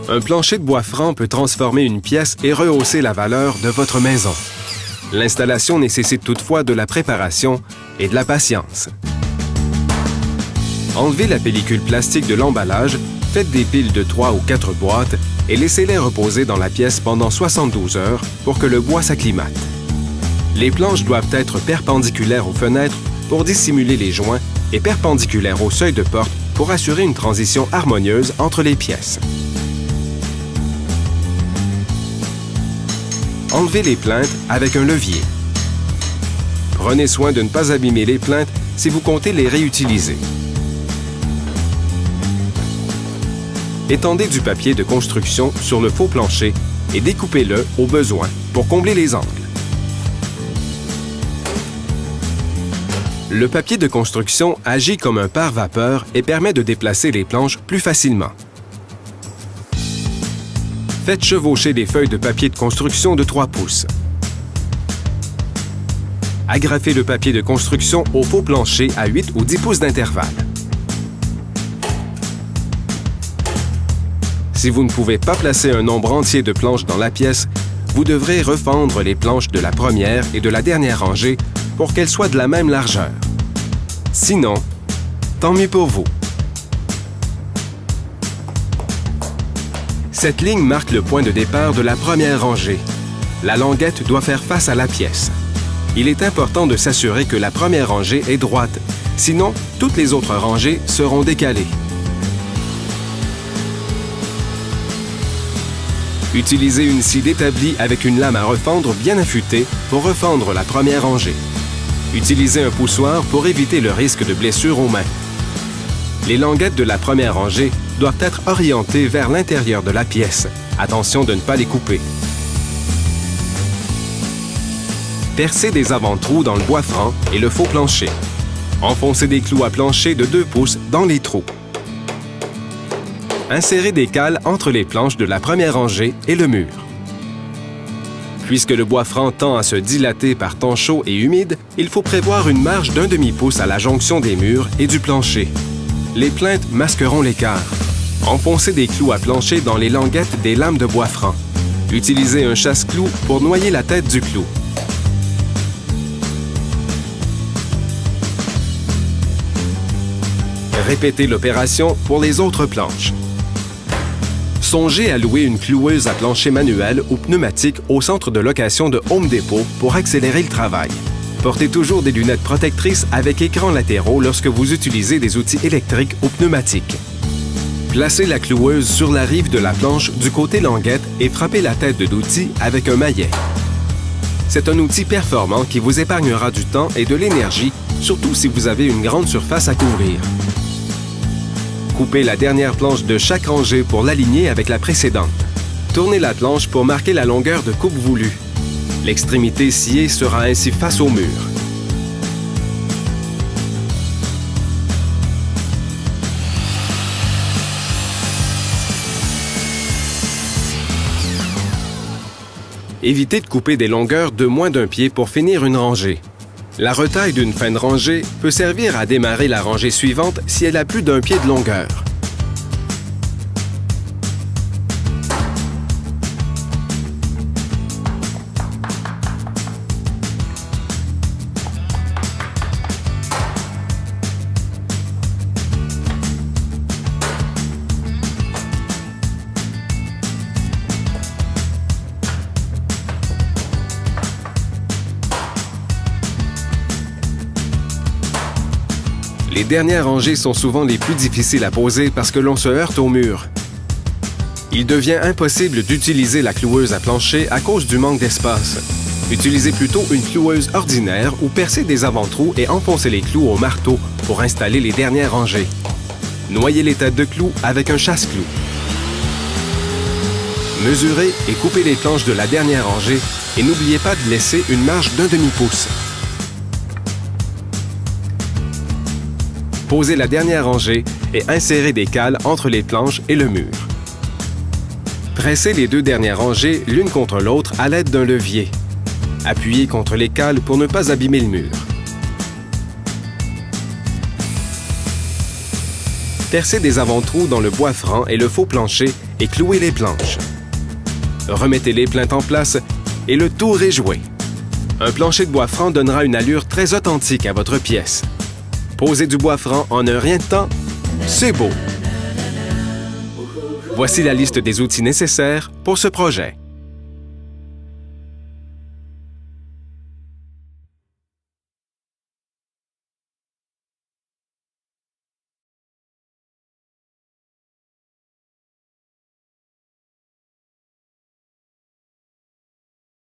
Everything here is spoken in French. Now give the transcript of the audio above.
Un plancher de bois franc peut transformer une pièce et rehausser la valeur de votre maison. L'installation nécessite toutefois de la préparation et de la patience. Enlevez la pellicule plastique de l'emballage, faites des piles de 3 ou 4 boîtes et laissez-les reposer dans la pièce pendant 72 heures pour que le bois s'acclimate. Les planches doivent être perpendiculaires aux fenêtres pour dissimuler les joints et perpendiculaires au seuil de porte pour assurer une transition harmonieuse entre les pièces. Enlevez les plinthes avec un levier. Prenez soin de ne pas abîmer les plinthes si vous comptez les réutiliser. Étendez du papier de construction sur le faux plancher et découpez-le au besoin pour combler les angles. Le papier de construction agit comme un pare-vapeur et permet de déplacer les planches plus facilement. Faites chevaucher des feuilles de papier de construction de 3 pouces. Agrafez le papier de construction au faux plancher à 8 ou 10 pouces d'intervalle. Si vous ne pouvez pas placer un nombre entier de planches dans la pièce, vous devrez refendre les planches de la première et de la dernière rangée pour qu'elles soient de la même largeur. Sinon, tant mieux pour vous. Cette ligne marque le point de départ de la première rangée. La languette doit faire face à la pièce. Il est important de s'assurer que la première rangée est droite, sinon toutes les autres rangées seront décalées. Utilisez une scie établie avec une lame à refendre bien affûtée pour refendre la première rangée. Utilisez un poussoir pour éviter le risque de blessure aux mains. Les languettes de la première rangée doivent être orientées vers l'intérieur de la pièce. Attention de ne pas les couper. Percez des avant-trous dans le bois franc et le faux plancher. Enfoncez des clous à plancher de 2 pouces dans les trous. Insérez des cales entre les planches de la première rangée et le mur. Puisque le bois franc tend à se dilater par temps chaud et humide, il faut prévoir une marge d'1 demi-pouce à la jonction des murs et du plancher. Les plinthes masqueront l'écart. Enfoncez des clous à plancher dans les languettes des lames de bois franc. Utilisez un chasse-clou pour noyer la tête du clou. Répétez l'opération pour les autres planches. Songez à louer une cloueuse à plancher manuel ou pneumatique au centre de location de Home Depot pour accélérer le travail. Portez toujours des lunettes protectrices avec écrans latéraux lorsque vous utilisez des outils électriques ou pneumatiques. Placez la cloueuse sur la rive de la planche du côté languette et frappez la tête de l'outil avec un maillet. C'est un outil performant qui vous épargnera du temps et de l'énergie, surtout si vous avez une grande surface à couvrir. Coupez la dernière planche de chaque rangée pour l'aligner avec la précédente. Tournez la planche pour marquer la longueur de coupe voulue. L'extrémité sciée sera ainsi face au mur. Évitez de couper des longueurs de moins d'1 pied pour finir une rangée. La retaille d'une fin de rangée peut servir à démarrer la rangée suivante si elle a plus d'1 pied de longueur. Les dernières rangées sont souvent les plus difficiles à poser parce que l'on se heurte au mur. Il devient impossible d'utiliser la cloueuse à plancher à cause du manque d'espace. Utilisez plutôt une cloueuse ordinaire ou percez des avant-trous et enfoncez les clous au marteau pour installer les dernières rangées. Noyez les têtes de clous avec un chasse-clous. Mesurez et coupez les planches de la dernière rangée et n'oubliez pas de laisser une marge d'1 demi-pouce. Posez la dernière rangée et insérez des cales entre les planches et le mur. Pressez les 2 dernières rangées l'une contre l'autre à l'aide d'un levier. Appuyez contre les cales pour ne pas abîmer le mur. Percez des avant-trous dans le bois franc et le faux plancher et clouez les planches. Remettez les plaintes en place et le tour est joué. Un plancher de bois franc donnera une allure très authentique à votre pièce. Poser du bois franc en un rien de temps, c'est beau! Voici la liste des outils nécessaires pour ce projet.